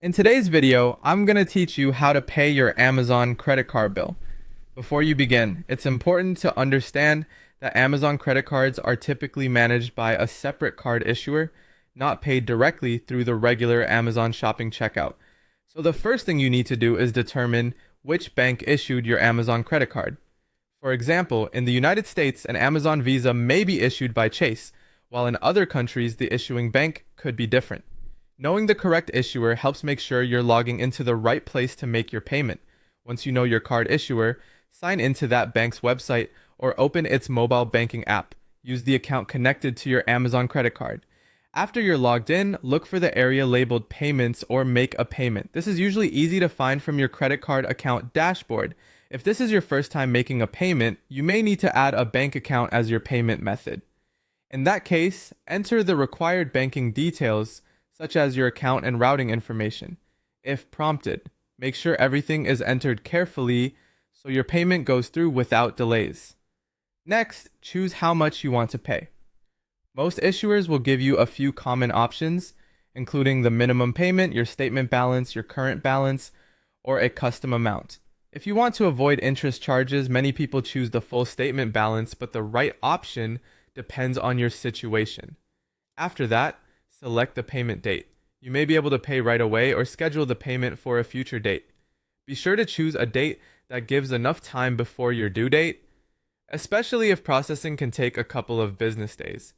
In today's video, I'm going to teach you how to pay your Amazon credit card bill. Before you begin, it's important to understand that Amazon credit cards are typically managed by a separate card issuer, not paid directly through the regular Amazon shopping checkout. So the first thing you need to do is determine which bank issued your Amazon credit card. For example, in the United States, an Amazon Visa may be issued by Chase, while in other countries, the issuing bank could be different. Knowing the correct issuer helps make sure you're logging into the right place to make your payment. Once you know your card issuer, sign into that bank's website or open its mobile banking app. Use the account connected to your Amazon credit card. After you're logged in, look for the area labeled Payments or Make a Payment. This is usually easy to find from your credit card account dashboard. If this is your first time making a payment, you may need to add a bank account as your payment method. In that case, enter the required banking details, such as your account and routing information. If prompted, make sure everything is entered carefully so your payment goes through without delays. Next, choose how much you want to pay. Most issuers will give you a few common options, including the minimum payment, your statement balance, your current balance, or a custom amount. If you want to avoid interest charges, many people choose the full statement balance, but the right option depends on your situation. After that, select the payment date. You may be able to pay right away or schedule the payment for a future date. Be sure to choose a date that gives enough time before your due date, especially if processing can take a couple of business days.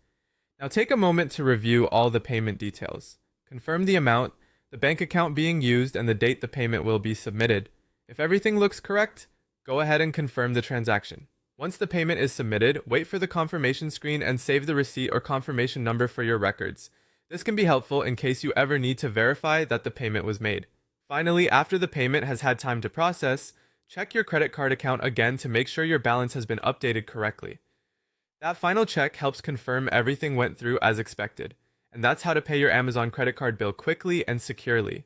Now take a moment to review all the payment details. Confirm the amount, the bank account being used, and the date the payment will be submitted. If everything looks correct, go ahead and confirm the transaction. Once the payment is submitted, wait for the confirmation screen and save the receipt or confirmation number for your records. This can be helpful in case you ever need to verify that the payment was made. Finally, after the payment has had time to process, check your credit card account again to make sure your balance has been updated correctly. That final check helps confirm everything went through as expected. And that's how to pay your Amazon credit card bill quickly and securely.